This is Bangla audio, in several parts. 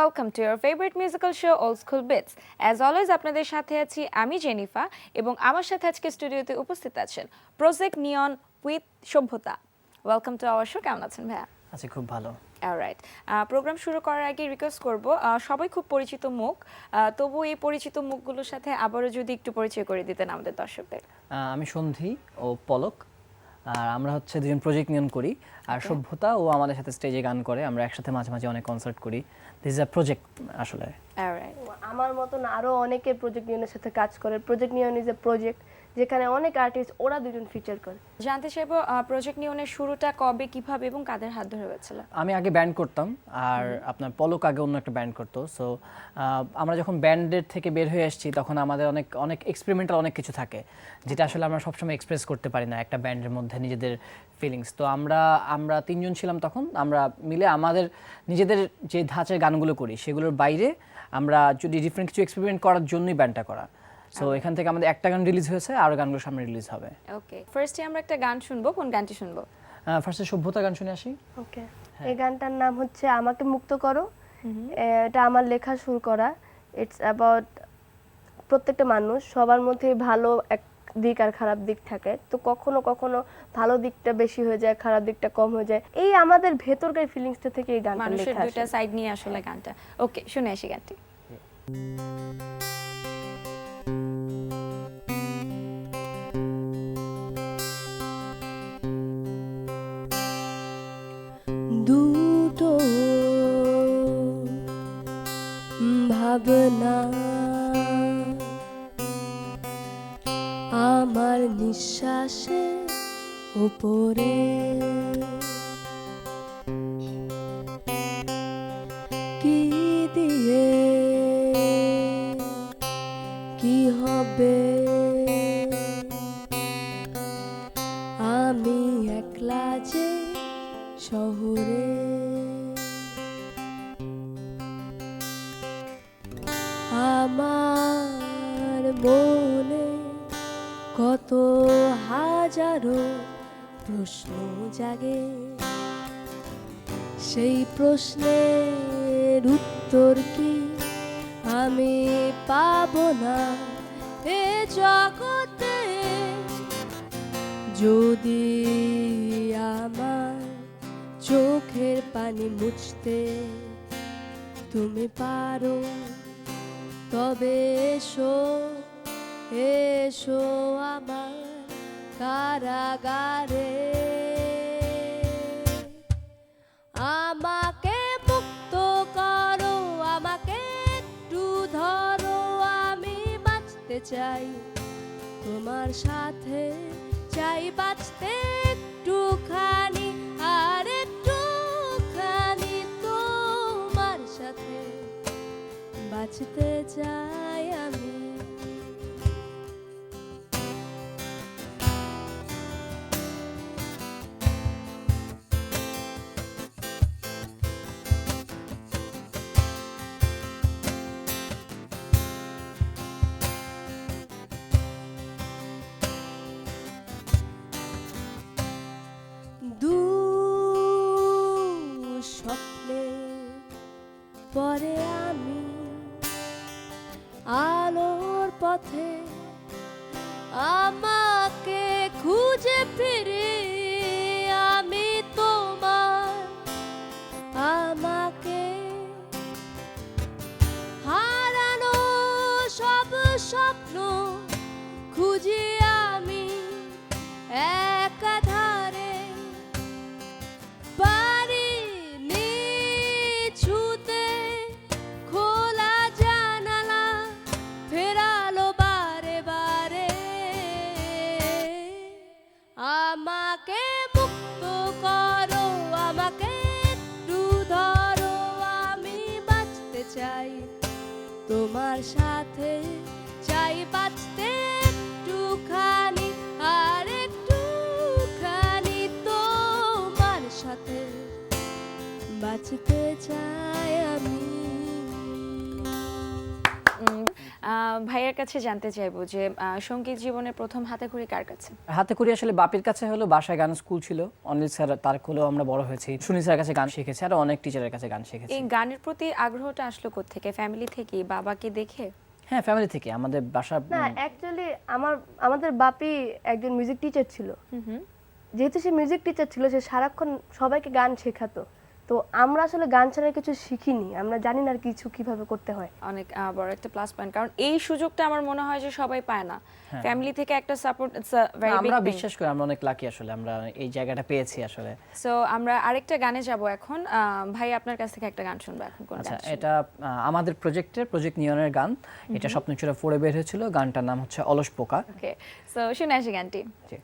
welcome to your favorite musical show Old School Bits. As always আপনাদের সাথে আছি আমি জেনিফা এবং আমার সাথে আজকে স্টুডিওতে উপস্থিত আছেন প্রজেক্ট নিয়ন উইথ সভ্যতা। Welcome to our show. কেমন আছেন ভাইয়া? আচ্ছা, খুব ভালো। অলরাইট, প্রোগ্রাম শুরু করার আগে রিকোয়েস্ট করব, সবাই খুব পরিচিত মুখ, তবু এই পরিচিত মুখগুলোর সাথে আবারও যদি একটু পরিচয় করে দিতেন আমাদের দর্শকদের। আমি সন্ধি ও পলক, আর আমরা হচ্ছে দুজন প্রজেক্ট নিয়ন করি, আর সভ্যতা ও আমাদের সাথে স্টেজে গান করে। আমরা একসাথে মাঝে মাঝে অনেক কনসার্ট করি। দিস ইজ আ প্রজেক্ট আসলে। অলরাইট, আমার মতন আরো অনেকে প্রজেক্ট নিয়নের সাথে কাজ করে। Project neon is a project যেখানে অনেক আর্টিস্ট ওরা দুজন ফিচার করে। জানতে চাইবো প্রজেক্ট নিয়নের শুরুটা কবে, কিভাবে এবং কাদের হাত ধরে হয়েছিল? আমি আগে ব্যান্ড করতাম, আর আপনার পলক আগে অন্য একটা ব্যান্ড করতো। সো আমরা যখন ব্যান্ডের থেকে বের হয়ে এসেছি তখন আমাদের অনেক অনেক এক্সপেরিমেন্টাল অনেক কিছু থাকে, যেটা আসলে আমরা সবসময় এক্সপ্রেস করতে পারি না একটা ব্যান্ডের মধ্যে নিজেদের ফিলিংস। তো আমরা তিনজন ছিলাম তখন। আমরা মিলে আমাদের নিজেদের যে ধাঁচের গানগুলো করি সেগুলোর বাইরে আমরা যদি ডিফারেন্ট কিছু এক্সপেরিমেন্ট করার জন্যই ব্যান্ডটা করা। সো এখান থেকে আমাদের একটা গান রিলিজ হয়েছে, আর গানগুলো সামনে রিলিজ হবে। ওকে, ফার্স্টে আমরা একটা গান শুনবো। কোন গানটি শুনবো? ফার্স্টে সভ্যতা গান শুনে আসি। ওকে, এই গানটার নাম হচ্ছে আমাকে মুক্ত করো। এটা আমার লেখা সুর করা। ইটস অ্যাবাউট প্রত্যেকটা মানুষ, সবার মধ্যে ভালো এক দিক আর খারাপ দিক থাকে। তো কখনো কখনো ভালো দিকটা বেশি হয়ে যায়, খারাপ দিকটা কম হয়ে যায়। এই আমাদের ভেতরকার ফিলিংসটা থেকে এই গানটা মানুষের লেখা দুটো আসে। সাইড নিয়ে আসলে গানটা। ওকে, শুনে আসি গানটি। দুটো ভাবনা আমার নিঃশ্বাসের উপরে, কি দিয়ে কি হবে, আমি একলা যে শহরে, আমার মনে কত হাজারো প্রশ্ন জাগে, সেই প্রশ্নের উত্তর কি আমি পাবো না এ জগতে, যদি আমার চোখের পানি মুছতে তুমি পারো, তবে এসো এসো আমার কারাগারে, আমাকে মুক্ত করো, আমাকে একটু ধরো, আমি বাঁচতে চাই তোমার সাথে, চাই বাঁচতে একটুখানি, আর একটুখানি তোমার সাথে বাঁচতে চাই আমি। দু স্বপ্নে পরে আমি আলোর পথে, আমাকে খুঁজে ফিরে আমি তোমার, আমাকে হারানো সব স্বপ্ন খুঁজি আমি একাধারে, পারিনি ছুতে খোলা জানালা, ফেরালো বারে বারে, আমাকে মুক্ত করো, আমাকে একটু ধরো, আমি বাঁচতে চাই তোমার সাথে, চাই বাঁচতে একটুখানি, আর একটুখানি তোমার সাথে বাঁচতে চাই আমি। ভাইয়ের কাছে জানতে চাইবো যে সঙ্গীত জীবনের প্রথম হাতেখড়ি কার কাছে? হাতে করি আসলে বাপির কাছে হলো, বাসায় গান স্কুল ছিল, অনিল স্যার তার কোলেও আমরা বড় হয়েছি, সুনীল স্যারের কাছে গান শিখেছি, আর অনেক টিচারের কাছে গান শিখেছি। এই গানের প্রতি আগ্রহটা আসলো কোত্থেকে? ফ্যামিলি থেকে, বাবাকে দেখে? হ্যাঁ, ফ্যামিলি থেকে। আমাদের বাসা না, অ্যাকচুয়ালি আমাদের বাপি একজন মিউজিক টিচার ছিল। হুম। যেহেতু সে মিউজিক টিচার ছিল, সে সারাক্ষণ সবাইকে গান শেখাতো। তো আমরা আসলে গান ছাড়া কিছু শিখিনি, আমরা জানি না আর কিছু কিভাবে করতে হয়। অনেক বড় একটা প্লাস পয়েন্ট, কারণ এই সুযোগটা আমার মনে হয় যে সবাই পায় না। ফ্যামিলি থেকে একটা support, it's a very big আমরা থিং। বিশ্বাস করি আমরা অনেক লাকি, আসলে আমরা এই জায়গাটা পেয়েছি আসলে। সো আমরা আরেকটা গানে যাব এখন। ভাই আপনার কাছ থেকে একটা গান শুনবো এখন। কোন আচ্ছা, গান? এটা আমাদের প্রজেক্ট নিয়নের গান। এটা স্বপ্নচূড়া 4-এ বের হয়েছিল। গানটার নাম হচ্ছে অলস পোকা। ওকে, সো শুনে আসি গানটি। জি।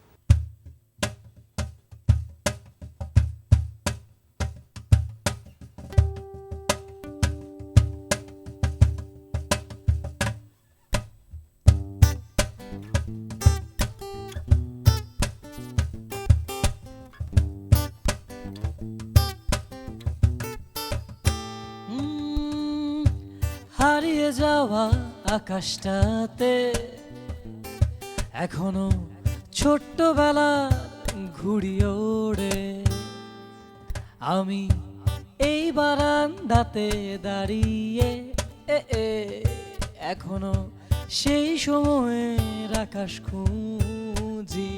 হারিয়ে যাওয়া আকাশটাতে এখনো ছোট্টবেলা ঘুড়ি ওড়ে। আমি এই বারান্দাতে দাঁড়িয়ে এখনো সেই সময়ের আকাশ খুঁজি।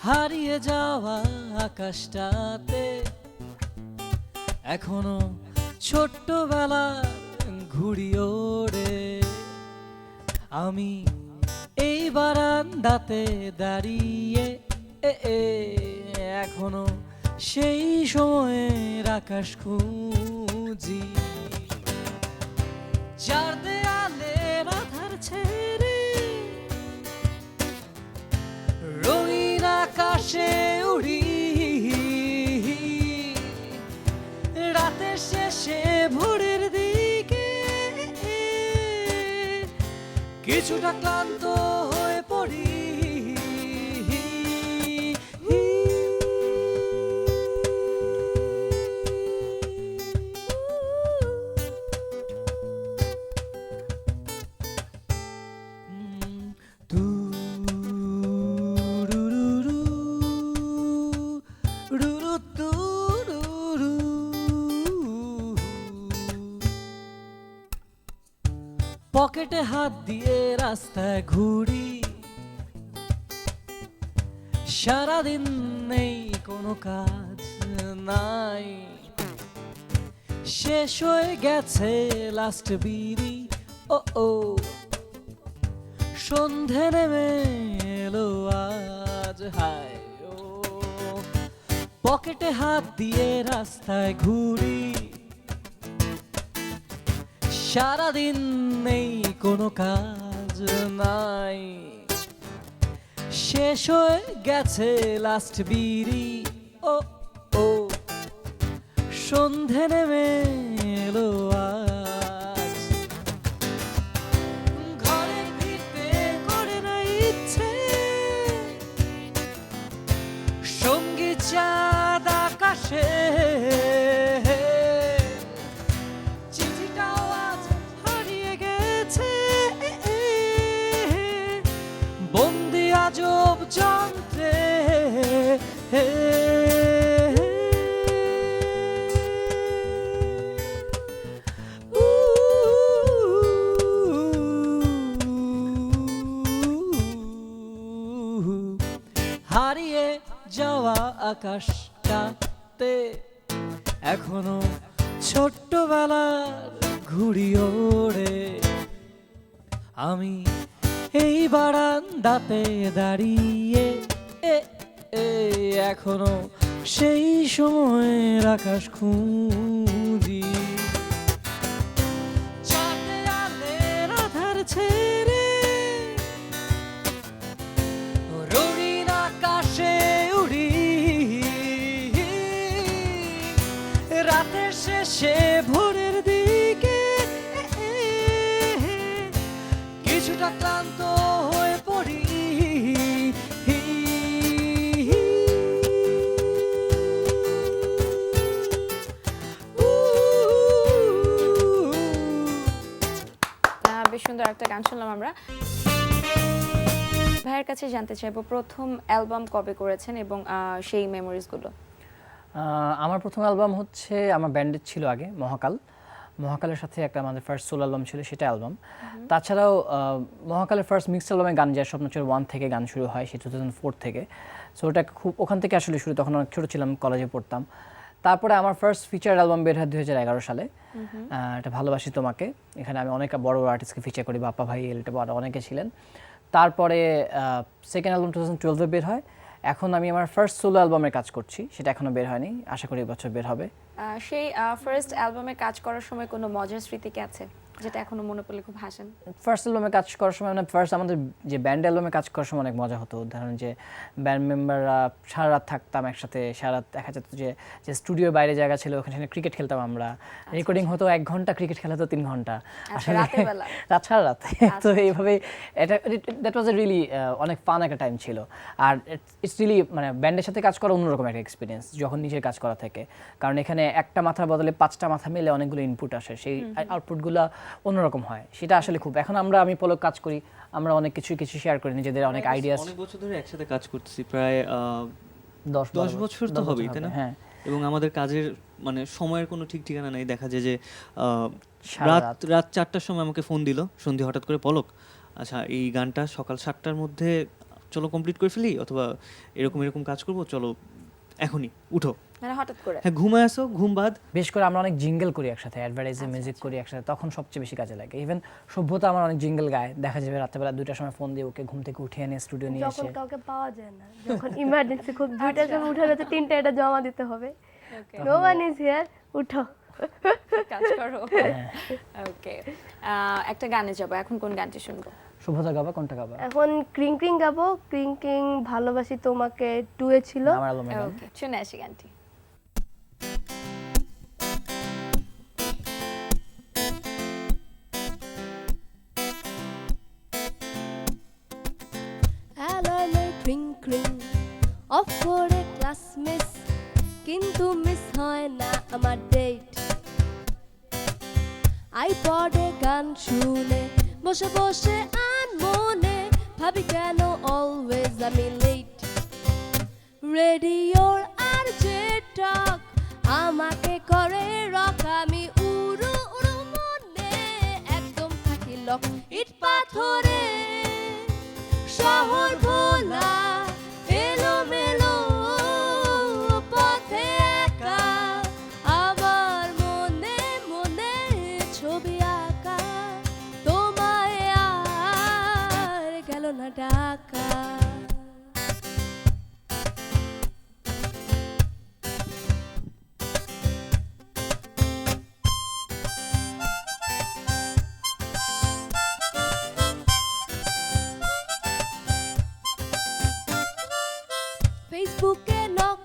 হারিয়ে যাওয়া আকাশটাতে এখনো ছোট্টবেলা ঘুড়ি ওড়ে। আমি এই বারান্দাতে দাঁড়িয়ে এখনো সেই সময়ের আকাশ খুঁজি। চার দেয়ালে আধার ছেড়ে রঙিন আকাশে উড়ি। রাতের শেষে ভোরের দিকে কিছুটা ক্লান্ত হয়ে পড়ি। পকেটে হাত দিয়ে রাস্তায় ঘুরি, সারাদিন নেই কোনো কাজ নাই। শেষ হয়ে গেছে লাস্ট বিড়ি, ও সন্ধে নেমে এলো আজ, হায় ও। পকেটে হাত দিয়ে রাস্তায় ঘুরি, সারাদিন নেই কোনো কাজ নাই। শেষ হয়ে গেছে লাস্ট বিড়ি, ও সন্ধে নেমে এলো আজ। ঘরে ফিরতে করে না ইচ্ছে, সঙ্গী চাঁদ আকাশে। চিঠিটাও আজ হারিয়ে গেছে, বন্দি আজব যন্ত্রে। হারিয়ে যাওয়া আকাশটাতে এখনো ছোট্টবেলার ঘুড়ি ওড়ে। আমি এই বারান্দাতে দাঁড়িয়ে এখনো সেই সময়ের আকাশ খুঁজি। চার দেয়ালের আধার ছেড়ে রঙিন আকাশে উড়ি। রাতের শেষে ভোরের দিকে কিছুটা ক্লান্ত হয়ে পড়ি। সুন্দর একটা গান শুনলাম আমরা। ভাইয়ের কাছে জানতে চাইবো প্রথম অ্যালবাম কবে করেছেন এবং সেই মেমোরিজগুলো। আমার প্রথম অ্যালবাম হচ্ছে আমার ব্যান্ডের ছিল আগে মহাকালের সাথে একটা আমাদের ফার্স্ট সোলো অ্যালবাম ছিল, সেটা অ্যালবাম। তাছাড়াও মহাকালের ফার্স্ট মিক্স অ্যালবামে গান যায় স্বপ্নচর 1 থেকে গান শুরু হয়, সে 2004 থেকে। সো ওটা খুব ওখান থেকে আসলে শুরু, তখন অনেক ছোটো ছিলাম, কলেজে পড়তাম। তারপরে আমার ফার্স্ট ফিচার অ্যালবাম বের হয় 2011 সালে, এটা ভালোবাসি তোমাকে। এখানে আমি অনেক বড় বড় আর্টিস্টকে ফিচার করি, বাপ্পা ভাই, এলটা বড় অনেকে ছিলেন। তারপরে সেকেন্ড অ্যালবাম 2012-এ বের হয়। এখন আমি আমার ফার্স্ট সোলো অ্যালবামের কাজ করছি, সেটা এখনো বের হয়নি, আশা করি এবছর বের হবে। সেই ফার্স্ট অ্যালবামে কাজ করার সময় কোনো মজার স্মৃতি কি আছে যেটা এখনো মনে পড়লে খুব হাসেন? ফার্স্ট অ্যালবামে কাজ করার সময় মানে ফার্স্ট আমাদের যে ব্যান্ড অ্যালবামে কাজ করার সময় অনেক মজা হতো। ধরেন যে ব্যান্ড মেম্বাররা সারা রাত থাকতাম একসাথে, সারা রাত দেখা যেত যে স্টুডিওর বাইরে জায়গা ছিল, ওখানে ক্রিকেট খেলতাম আমরা। রেকর্ডিং হতো 1 ঘন্টা, ক্রিকেট খেলা হতো 3 ঘন্টা, আসলে রাত সারা রাত। তো এইভাবে এটা দ্যাট ওয়াজ এ রিয়েলি অনেক ফান একটা টাইম ছিল। আর ইটস রিয়েলি মানে ব্যান্ডের সাথে কাজ করা অন্যরকম একটা এক্সপিরিয়েন্স যখন নিজের কাজ করা থেকে, কারণ এখানে একটা মাথার বদলে 5টা মাথা মিলে অনেকগুলো ইনপুট আসে, সেই আউটপুটগুলো অন্যরকম হয়। সেটা আসলে খুব, এখন আমি পলক কাজ করি, আমরা অনেক কিছু শেয়ার করি, নিজেদের অনেক আইডিয়াস। অনেক বছর ধরে একসাথে কাজ করতেছি, প্রায় 10 বছর তো হবেই, তাই না? হ্যাঁ। এবং আমাদের কাজের মানে সময়ের কোনো ঠিক ঠিকানা নেই। দেখা যায় যে সারা রাত 4টার সময় আমাকে ফোন দিল সন্ধ্যে, হঠাৎ করে, পলক আচ্ছা এই গানটা সকাল 7টার মধ্যে চলো কমপ্লিট করে ফেলি, অথবা এরকম কাজ করবো, চলো এখনই উঠো। মানে হঠাৎ করে হ্যাঁ, ঘুমায় আসো, ঘুম বাদ। বেশ করে আমরা অনেক জিঙ্গল করি একসাথে, অ্যাডভার্টাইজে মিউজিক করি একসাথে, তখন সবচেয়ে বেশি কাজে লাগে। ইভেন সভ্যতা আমার অনেক জিঙ্গল গায়, দেখা যাবে রাত্রেবেলা 2টার সময় ফোন দিয়ে ওকে ঘুম থেকে উঠিয়ে এনে স্টুডিও নিয়ে যখন এসে। কাউকে পাওয়া যায় না, যখন ইমার্জেন্সি খুব 2টার সময় উঠে গেছে, 3টা এটা জমা দিতে হবে, নো ওয়ান ইজ হিয়ার, উঠো কাজ করো। ওকে, একটা গানে যাবো, এখন কোন গানটি শুনবো? সভ্যতা গাবা, কোনটা গাবা? এখন ক্রিং ক্রিং গাবো। ক্রিং ক্রিং ভালোবাসি তোমাকে 2-এ ছিল। আমার অ্যালবামে গান। ওকে, শুনে আসি গানটি। অ্যালার্মে ক্রিং ক্রিং অফ করে ক্লাস মিস, কিন্তু মিস হয় না আমার ডেট। আইপডে গান শুনে বসে বসে আনমনে ভাবি কেন অলওয়েজ আমি লেট। রেডিওর আর যে টক আমাকে করে রক, আমি উড়ু উড়ু মনে একদম থাকি লক। ইট পাথরে শহর ভোলা, এলোমেলো পথে একা, আমার মনে মনে ছবি আঁকা, তোমায় আর গেল না ডাকা। ফেসবুকে নক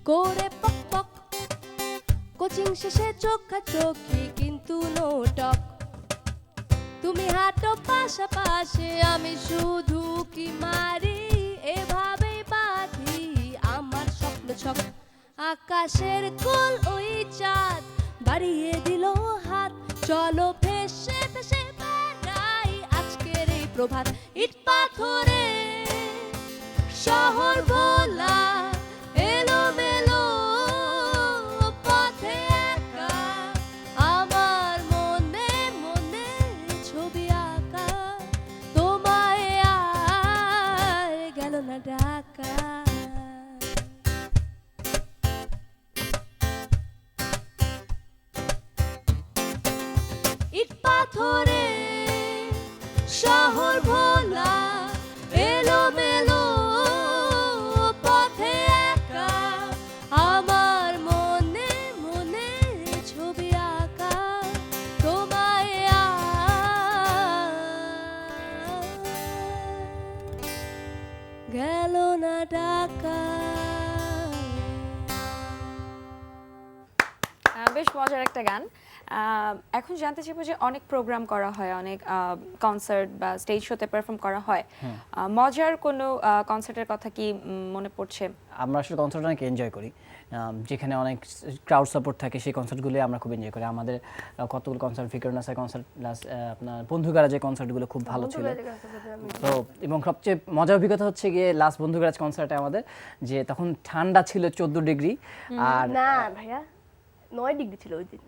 করে পক পক, কোচিং শেষে চোখাচোখি কিন্তু নো টক। তুমি হাঁটো পাশাপাশি, আমি শুধু কি মারি, এভাবে বাঁধি আমার স্বপ্ন ছক। আকাশের কোল ওই চাঁদ বাড়িয়ে দিল হাত, চলো ভেসে ভেসে বেড়াই আজকের এই প্রভাত। ইট পাথরে শহর ভোলা, এলোমেলো পথে একা, আমার মনে মনে ছবি আঁকা, তোমায় আর গেল না ডাকা। ইট পাথরে শহর ভোলা, এলোমেলো পথে একা, আমার মনে মনে ছবি আঁকা, তোমায় আর গেল না ডাকা। বেশ মজার একটা গান। এখন জানতে চাইবো যে অনেক প্রোগ্রাম করা হয়, অনেক কনসার্ট বা স্টেজ শোতে পারফর্ম করা হয়। মজার কোনো কনসার্টের কথা কি মনে পড়ছে? আমরা আসলে কনসার্ট অনেক এনজয় করি, যেখানে অনেক ক্রাউড সাপোর্ট থাকে সেই কনসার্টগুলোই আমরা খুব এনজয় করি। আমাদের কতগুলো কনসার্ট, ফিকরনাসের কনসার্ট, প্লাস আপনার বন্ধুগারা যে কনসার্টগুলো খুব ভালো ছিল। তো এবং সবচেয়ে মজার অভিজ্ঞতা হচ্ছে গিয়ে লাস্ট বন্ধুগারাজ কনসার্টে আমাদের, যে তখন ঠান্ডা ছিল 14 ডিগ্রি, আর না ভাইয়া 9 ডিগ্রি ছিল ওই দিন।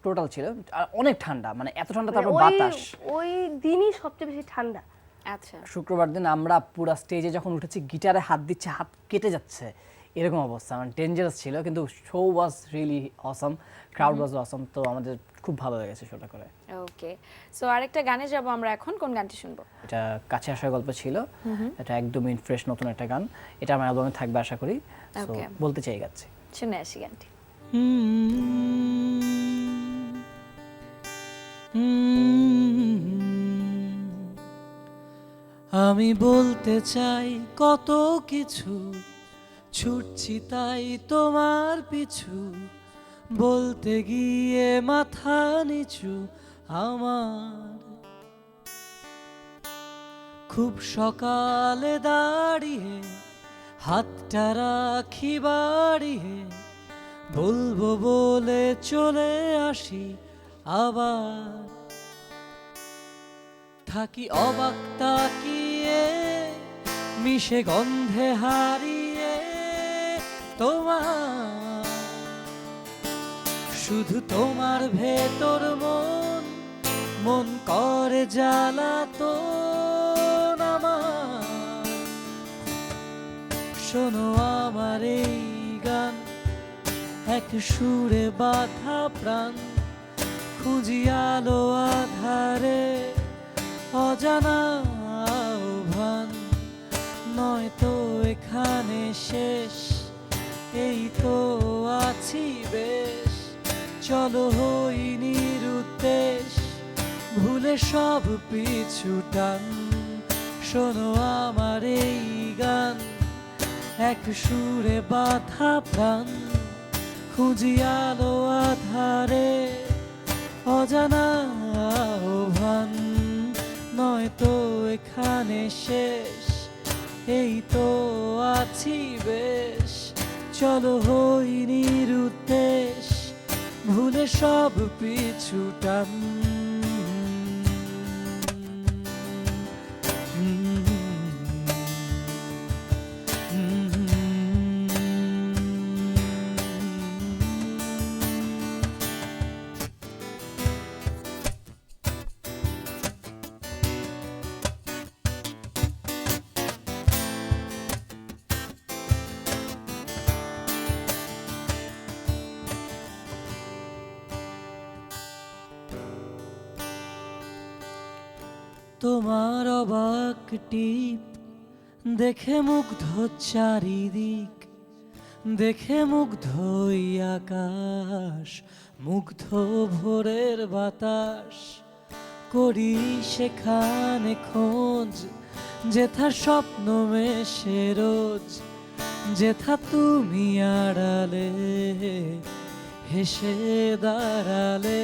টোটাল ছিল, আর অনেক ঠান্ডা, মানে এত ঠান্ডা, মানে তারপর ওই বাতাস। ওই দিনই সবচেয়ে বেশি ঠান্ডা। আচ্ছা, শুক্রবার দিন আমরা পুরো স্টেজে যখন উঠেছি, গিটারে হাত দিচ্ছে, হাত কেটে যাচ্ছে, এরকম অবস্থা, মানে ডেঞ্জারাস ছিল, কিন্তু show was really awesome, crowd was awesome. তো আমাদের খুব ভালো লেগেছে শোটা করে। ওকে, সো আরেকটা গানে যাব আমরা এখন। কোন গানটি শুনবো? এটা কাছে আসার গল্প ছিল, এটা একদমই ফ্রেশ নতুন একটা গান, এটা আমার অ্যালবামে থাকবে আশা করি। So, Okay. বলতে চাই গাচ্ছি। শুনে আসি গানটি। আমি বলতে চাই কত কিছু, ছুটছি তাই তোমার পিছু, বলতে গিয়ে মাথা নিচু আমার। খুব সকালে দাঁড়িয়ে হাতটা রাখি বাড়িয়ে, বলবো বলে চলে আসি আবার। থাকি অবাক তাকিয়ে মিশে গন্ধে হারিয়ে তোমার, শুধু তোমার ভেতর মন মন করে জ্বালাতন আমার। শোনো আমার এই গান, এক সুরে বাঁধা প্রাণ, খুঁজি আলো আধারে অজানা আহ্বান। নয়তো এখানে শেষ, এই তো আছি বেশ, চলো হই নিরুদ্দেশ, ভুলে সব পিছু টান। শোনো আমার এই গান, এক সুরে বাঁধা প্রাণ, খুঁজি আলো আধারে অজানা আহ্বান। নয়তো এখানে শেষ, এই তো আছি বেশ, চলো হই নিরুদ্দেশ, ভুলে সব পিছু টান। তোমার অবাক টিপ দেখে মুগ্ধ চারিদিক, দেখে মুগ্ধ এই আকাশ, মুগ্ধ ভোরের বাতাস। করি সেখানে খোঁজ, যেথা স্বপ্ন মেশে রোজ, যেথা তুমি আড়ালে হেসে দাঁড়ালে।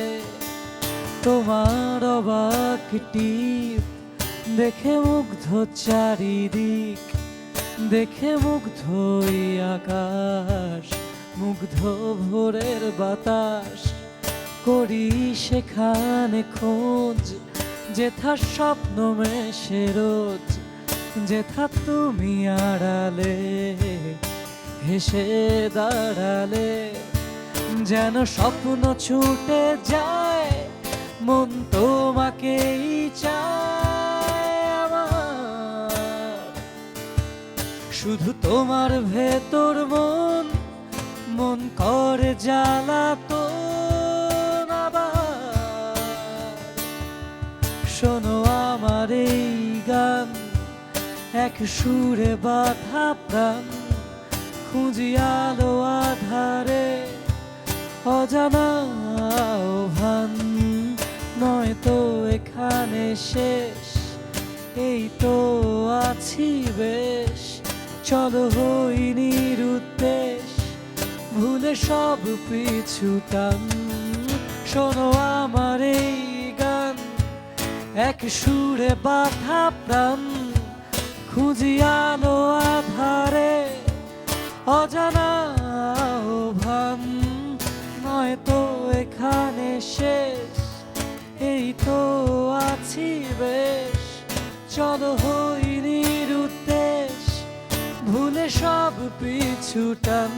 তোমার অবাক টিপ দেখে মুগ্ধ চারিদিক, দেখে মুগ্ধ এই আকাশ, মুগ্ধ ভোরের বাতাস। করি সেখানে খোঁজ, যেথা স্বপ্ন মেশে রোজ, যেথা তুমি আড়ালে হেসে দাঁড়ালে। যেন স্বপ্ন ছুটে যায়, মন তোমাকেই চায় আমার। শুধু তোমার ভেতর মন মন করে জ্বালাতন আবার। শোনো আমার এই গান, এক সুরে বাঁধা প্রাণ, খুঁজি আলো আধারে অজানা আহ্বান। নয়তো এখানে শেষ, এই তো আছি বেশ, চলো হই নিরুদ্দেশ, ভুলে সব পিছু টান। শোনো আমার এই গান, এক সুরে বাঁধা প্রাণ, খুঁজি আলো আধারে অজানা ভান। নয়তো এখানে শেষ, এই তো আছি বেশ। চলো হই নিরুদ্দেশ, ভুলে সব পিছু টান।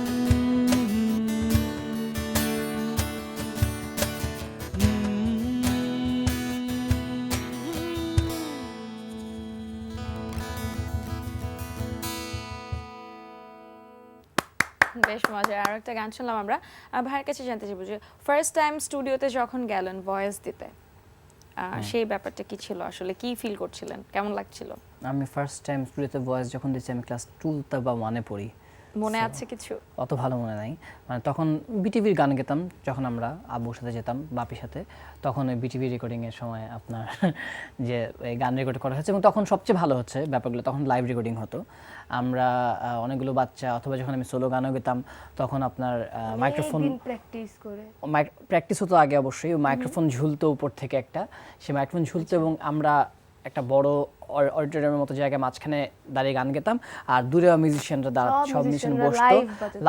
বেশ মজার। আর একটা গান শুনলাম আমরা। ভাইয়ের কাছে জানতে চাইবো যে ফার্স্ট টাইম স্টুডিওতে যখন গেলেন ভয়েস দিতে, সেই ব্যাপারটা কি ছিল আসলে, কি ফিল করছিলেন, কেমন লাগছিল? আমি ফার্স্ট টাইম স্টুডিওতে ভয়েস যখন দিচ্ছি আমি ক্লাস 2 বা 1-এ পড়ি। মনে আছে কিছু? অত ভালো মনে নাই, মানে তখন বিটিভির গান গেতাম যখন আমরা আব্বুর সাথে যেতাম, বাপির সাথে। তখন ওই বিটিভি রেকর্ডিংয়ের সময় আপনার যে এই গান রেকর্ড করা হচ্ছে, এবং তখন সবচেয়ে ভালো হচ্ছে ব্যাপারগুলো, তখন লাইভ রেকর্ডিং হতো। আমরা অনেকগুলো বাচ্চা, অথবা যখন আমি সোলো গানও গেতাম তখন আপনার মাইক্রোফোন প্র্যাকটিস করে প্র্যাকটিস হতো আগে অবশ্যই। মাইক্রোফোন ঝুলতো উপর থেকে একটা, সে মাইক্রোফোন ঝুলতো এবং আমরা একটা বড় অডিটোরিয়ামের মতো জায়গায় মাঝখানে দাঁড়িয়ে গান গেতাম, আর দূরে মিউজিশিয়ানরা সব মিউজিশিয়ান বসতো,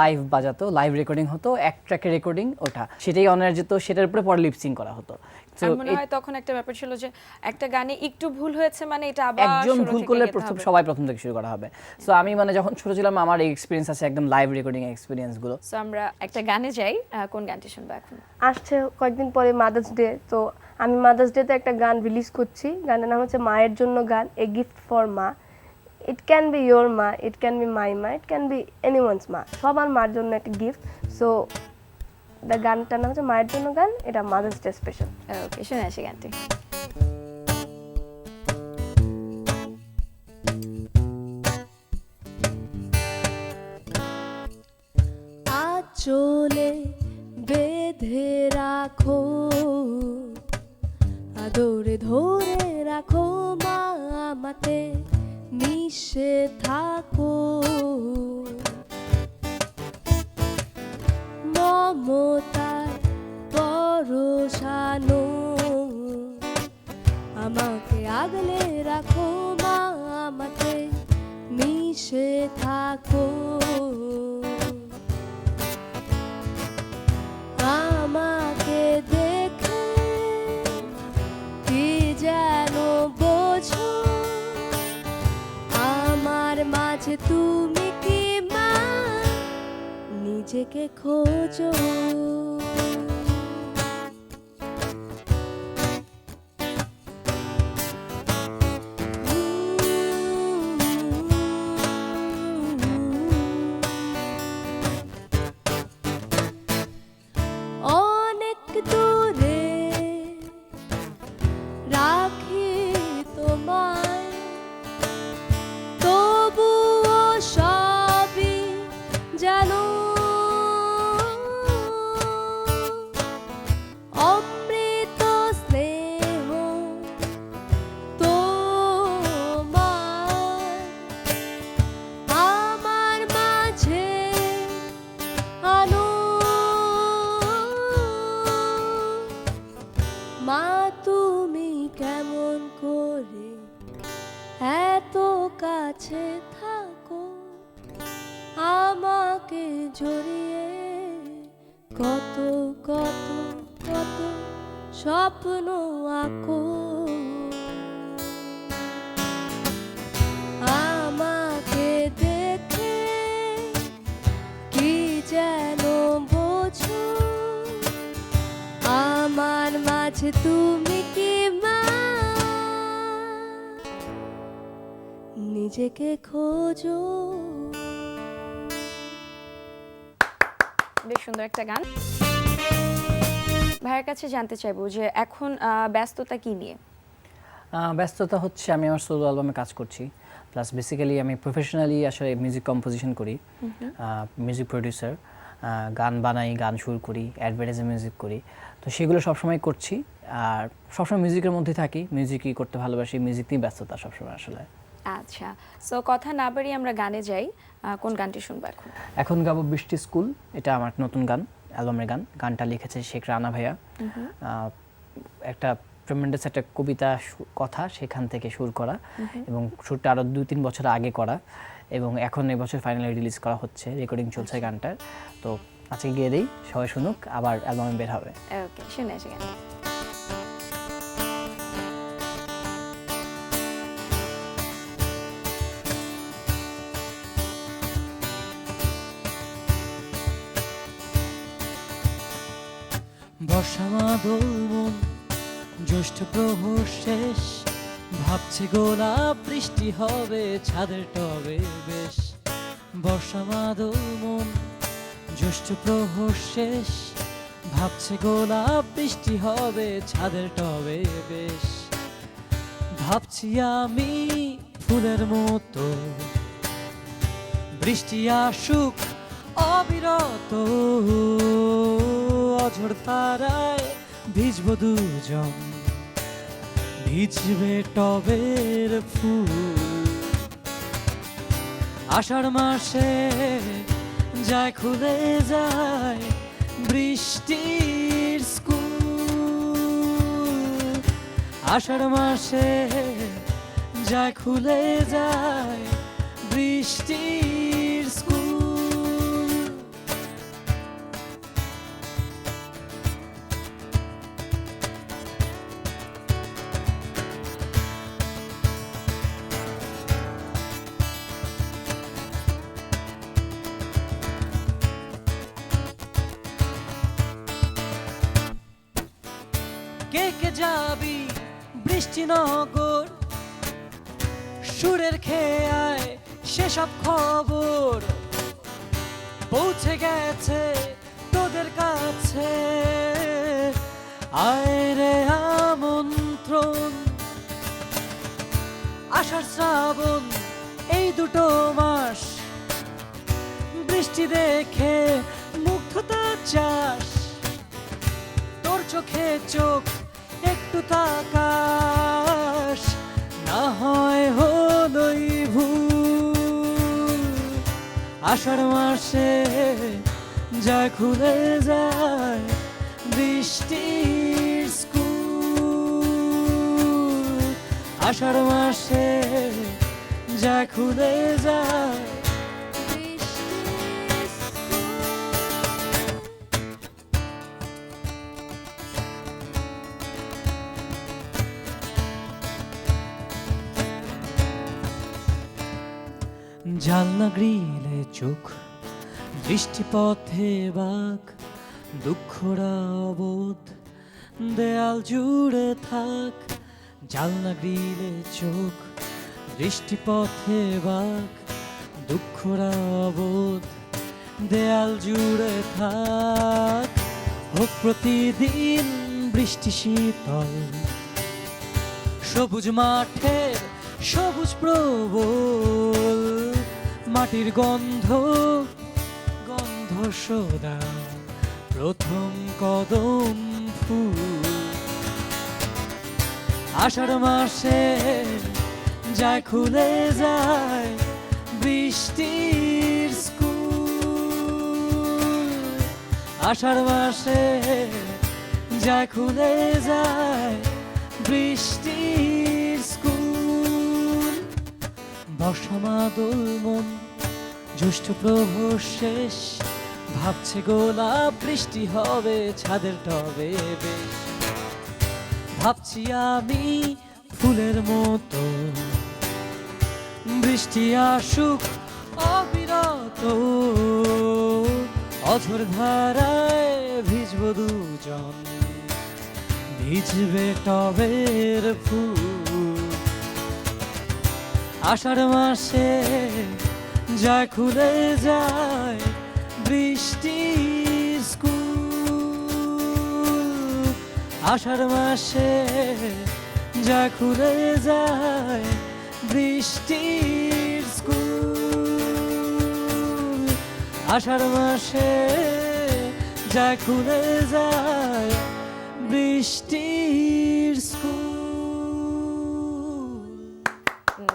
লাইভ বাজাতো, লাইভ রেকর্ডিং হতো, এক ট্র্যাকের রেকর্ডিং, ওটা সেটাই অন এয়ার যেত, সেটার উপরে পরে লিপসিং করা হতো। আমার মনে হয় তখন একটা ব্যাপার ছিল যে একটা গানে একটু ভুল হয়েছে মানে এটা আবার একজন শুরু ভুল থেকে করলে গেতে প্রথম হবে। সবাই প্রথম থেকে শুরু করা হবে। সো আমি মানে যখন ছোট ছিলাম আমার এই এক্সপিরিয়েন্স আছে, একদম লাইভ রেকর্ডিং এক্সপিরিয়েন্স গুলো। সো আমরা একটা গানে যাই। কোন গানটি শুনবো এখন? আসছে কয়েকদিন পরে মাদার্স ডে, তো আমি মাদার্স ডেতে একটা গান রিলিজ করছি। গানের নাম হচ্ছে মায়ের জন্য গান, এ গিফট ফর মা। ইট ক্যান বি ইয়োর মা, ইট ক্যান বি মাই মা, ইট ক্যান বি এনিওয়ানস মা। সবার মার জন্য একটা গিফট। সো দ্য গানটার নাম হচ্ছে মায়ের জন্য গান, এটা মাদার্স ডে স্পেশাল। ওকে, শুনে আসি গানটি। আঁচলে বেঁধে রাখো, আদরে ধরে রাখো মা আমাতে, মিশে থাকো মমতার পরশানো, আমাকে আগলে রাখো মা আমাতে, মিশে থাকো। আমাকে দেখে কি যেন বোঝো, আমার মাঝে তুমি কি মা, নিজেকে খোঁজো। অনেক দূরে রাখি তোমায়, তবুও সবই জানো, অমৃত স্নেহ তোমার আমার মাঝে আনো। মা তুমি কেমন করে এত কাছে থাকো, আমাকে জড়িয়ে কত কত কত স্বপ্ন আঁকো। আমাকে দেখে কি যেন বোঝো, আমার মাঝে তুমি কি মা, নিজেকে খোঁজো। বেশ সুন্দর একটা গান। ভাইয়ের কাছে জানতে চাইবো যে এখন ব্যস্ততা কি নিয়ে? ব্যস্ততা হচ্ছে আমি আমার সোলো অ্যালবামে কাজ করছি, প্লাস বেসিক্যালি আমি প্রফেশনালি আসলে মিউজিক কম্পোজিশন করি, মিউজিক প্রোডিউসার, গান বানাই, গান সুর করি, অ্যাডভার্টাইজে মিউজিক করি। তো সেগুলো সবসময় করছি, আর সবসময় মিউজিকের মধ্যে থাকি, মিউজিকই করতে ভালোবাসি, মিউজিক নিয়ে ব্যস্ততা সবসময় আসলে। আচ্ছা, সো কথা না বাড়িয়ে আমরা গানে যাই। কোন গানটি শুনবো এখন? এখন গাবো বৃষ্টি স্কুল, এটা আমার নতুন গান, অ্যালবামের গান। গানটা লিখেছে শেখ রানা ভাইয়া। একটা ট্রেমেন্ডাস একটা কবিতা কথা সেখান থেকে সুর করা, এবং সুরটা আরও 2-3 বছর আগে করা, এবং এখন এবছর ফাইনালি রিলিজ করা হচ্ছে, রেকর্ডিং চলছে গানটার। তো আজকে গিয়ে দিই, সবাই শুনুক, আবার অ্যালবামে বের হবে। ওকে, শুনে আসি গান। বর্ষা মাদল মন জ্যৈষ্ঠ প্রহর শেষ, ভাবছে গোলাপ বৃষ্টি হবে ছাদের টবে বেশ। বর্ষা মাদল মন জ্যৈষ্ঠ প্রহর শেষ, ভাবছে গোলাপ বৃষ্টি হবে ছাদের টবে বেশ। ভাবছি আমি ফুলের মতো বৃষ্টি আসুক অবিরত, অঝোর তারায় ভিজব দুজন, ভিজবে টবের ফুল। আষাঢ় মাসে যায় খুলে যায় বৃষ্টির স্কুল। আষাঢ় মাসে যায় খুলে যায় বৃষ্টির স্কুল। কে কে যাবি বৃষ্টিনগর, সুরের খেয়ায় সেসব খবর পৌঁছে গেছে তোদের কাছে। আয় রে আমন্ত্রণ, আষাঢ় শ্রাবণ এই দুটো মাস, বৃষ্টি দেখে মুগ্ধতা চাস। তোর চোখে চোখ একটু তাকাস, না হয় হলোই ভুল। আষাঢ় মাসে যায় খুলে যায় বৃষ্টির স্কুল। আষাঢ় মাসে যায় খুলে যায় বৃষ্টির স্কুল। জানলা গ্রিলে চোখ, দৃষ্টিপথে বাঁক, দুঃখরা অবোধ দেয়াল জুড়ে থাক। জানলা গ্রিলে চোখ, দৃষ্টিপথে বাঁক, দুঃখরা অবোধ দেয়াল জুড়ে থাক। হোক প্রতিদিন বৃষ্টি শীতল, সবুজ মাঠের সবুজ প্রবল, মাটির গন্ধ গন্ধ সোদা প্রথম কদম ফুল। আষাঢ় মাসে যায় খুলে যায় বৃষ্টির স্কুল। আষাঢ় মাসে যায় খুলে যায় বৃষ্টির স্কুল। বর্ষা মাদল মন জ্যৈষ্ঠ প্রহর শেষ, ভাবছে গোলাপ বৃষ্টি হবে ছাদের টবে বেশ। ভাবছি আমি ফুলের মতো বৃষ্টি আসুক অবিরত, অঝোর ধারায় ভিজব দুজন, ভিজবে টবের ফুল। আষাঢ় মাসে যায় খুলে যায় বৃষ্টির স্কুল। আষাঢ় মাসে যায় খুলে যায় বৃষ্টির স্কুল। আষাঢ় মাসে যায় খুলে যায় বৃষ্টির স্কুল।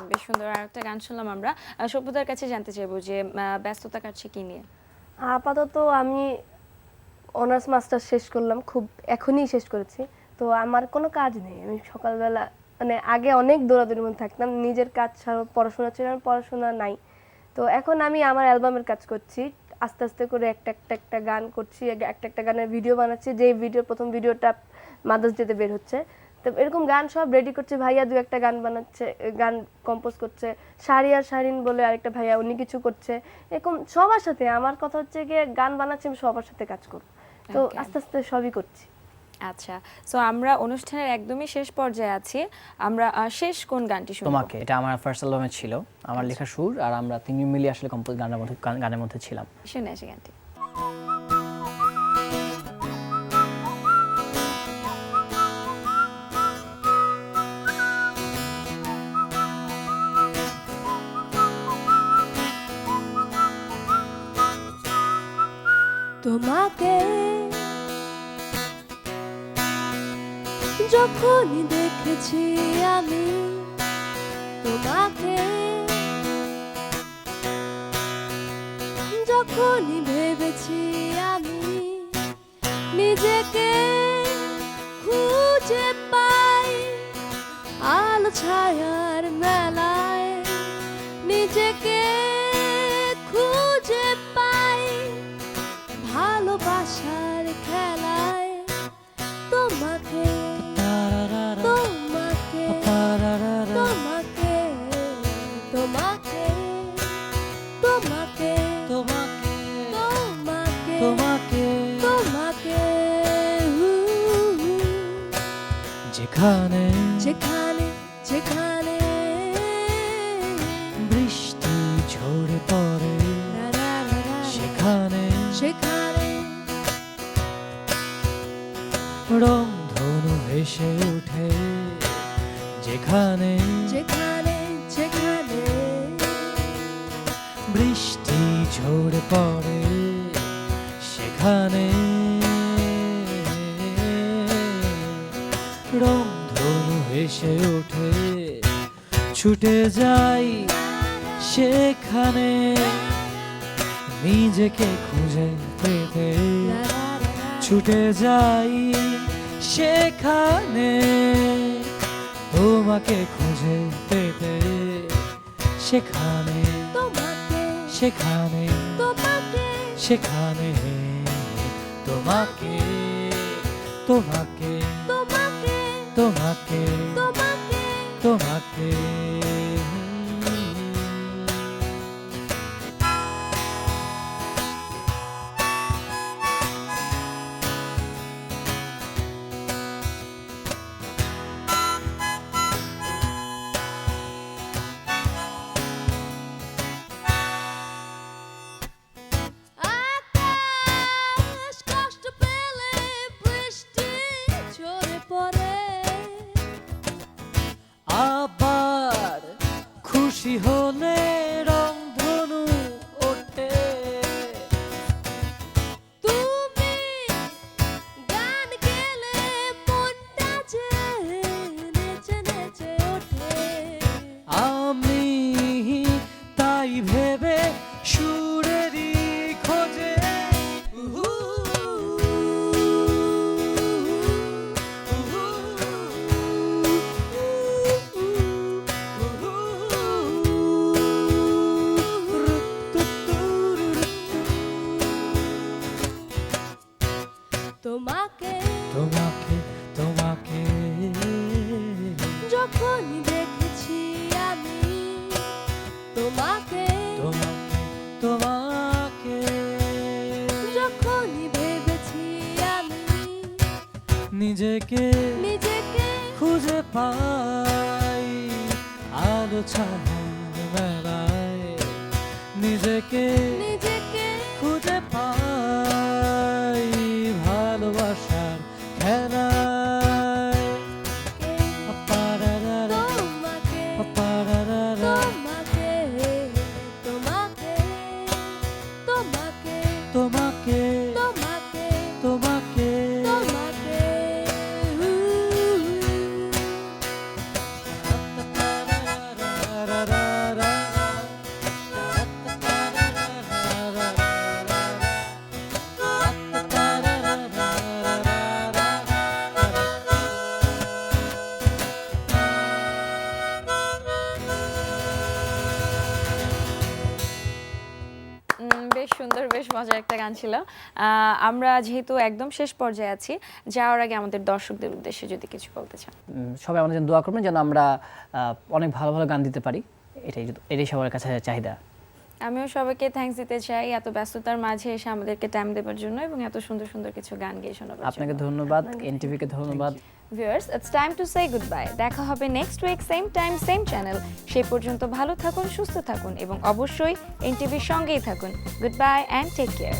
বেশ সুন্দর আরেকটা গান শুনলাম আমরা। সভ্যতার কাছে জানতে চাইবো যে ব্যস্ততা কাটছে কি নিয়ে? আপাতত আমি অনার্স মাস্টার শেষ করলাম, খুব এখনই শেষ করেছি। তো আমার কোনো কাজ নেই, আমি সকালবেলা মানে আগে অনেক দৌড়াদৌড়ির মধ্যে থাকতাম, নিজের কাজ ছাড়া পড়াশোনা ছিল, আমার পড়াশোনা নাই। তো এখন আমি আমার অ্যালবামের কাজ করছি, আস্তে আস্তে করে একটা গান করছি, একটা গানের ভিডিও বানাচ্ছি, যে প্রথম ভিডিওটা মাদার্স ডেতে বের হচ্ছে। তো এরকম গান সব রেডি করছে, ভাইয়া দু একটা গান বানাচ্ছে, গান কম্পোজ করছে, শারিন বলে আরেকটা ভাইয়া, উনি কিছু করছে, এরকম সবার সাথে। আমার কথা হচ্ছে গিয়ে গান বানাচ্ছি, আমি সবার সাথে কাজ করব। তো Okay. আস্তে আস্তে সবই করছি। আচ্ছা, সো আমরা অনুষ্ঠানের একদমই শেষ পর্যায়ে আছি। আমরা শেষ কোন গানটি শুনবো? তোমাকে, এটা আমার ফার্স্ট অ্যালবামে ছিল, আমার লেখা সুর, আর আমরা তিনজন মিলে আসলে কম্পোজ গানের মধ্যে ছিলাম। শুনে আসি গানটি। তোমাকে যখনই দেখেছি আমি, তোমাকে যখনই ভেবেছি আমি, নিজেকে খুঁজে পাই আলো ছায়ার মেলায়, নিজেকে খুঁজে পাই ভালোবাসার খেলায়। তোমাকে তোমাকে তোমাকে তোমাকে তোমাকে তোমাকে তোমাকে তোমাকে তোমাকে যেখানে যেখানে যেখানে বৃষ্টি ঝরে পড়ে রা রা রা রা সেখানে সেখানে রংধনু ভেসে ওঠে, যেখানে যেখানে যেখানে বৃষ্টি ঝরে পড়ে সেখানে রংধনু ভেসে ওঠে, ছুটে যাই সেখানে নিজেকে খুঁজে পেতে, রা রা রা রা ছুটে যাই সেখানে তোমাকে খুঁজে পেতে, সেখানে তোমাকে সেখানে তোমাকে সেখানে তোমাকে তোমাকে তোমাকে তোমাকে তোমাকে তোমাকে আকাশ কষ্ট পেলে বৃষ্টি ঝরে পড়ে, আবার খুশি হলে রংধনু ওঠে, তুমি গান গেলে মনটা যে নেচে নেচে ওঠে। আমি তাই ভেবে সুরেরই খোঁজে উহু, উহু, উহু, তোমাকে তোমাকে তোমাকে যখনই দেখেছি আমি, তোমাকে তোমাকে তোমাকে যখনই ভেবেছি আমি, নিজেকে নিজেকে খুঁজে পাই আলো ছায়ার মেলায়, নিজেকে নিজেকে খুঁজে পাই ভালোবাসার খেলায়, পাপারারারা, তোমাকে পাপারারারা, তোমাকে তোমাকে তোমাকে তোমাকে তোমাকে তোমাকে তোমাকে পাপারারারা, মজার একটা গান ছিল। আমরা যেহেতু একদম শেষ পর্যায়ে আছি, যাওয়ার আগে আমাদের দর্শকদের উদ্দেশ্যে যদি কিছু বলতে চান। সবাই আমাদের জন্য দোয়া করবেন যেন আমরা অনেক ভালো ভালো গান দিতে পারি, এটাই সবার কাছে চাহিদা। আমিও সবাইকে থ্যাঙ্কস দিতে চাই এত ব্যস্ততার মাঝে এসে আমাদেরকে টাইম দেওয়ার জন্য এবং এত সুন্দর সুন্দর কিছু গান গেয়ে শোনাবার জন্য। আপনাকে ধন্যবাদ, এনটিভিকে ধন্যবাদ। Viewers, it's time to say goodbye. দেখা হবে next week same time same channel. সেই পর্যন্ত ভালো থাকুন, সুস্থ থাকুন এবং অবশ্যই এনটিভির সঙ্গেই থাকুন। Goodbye and take care.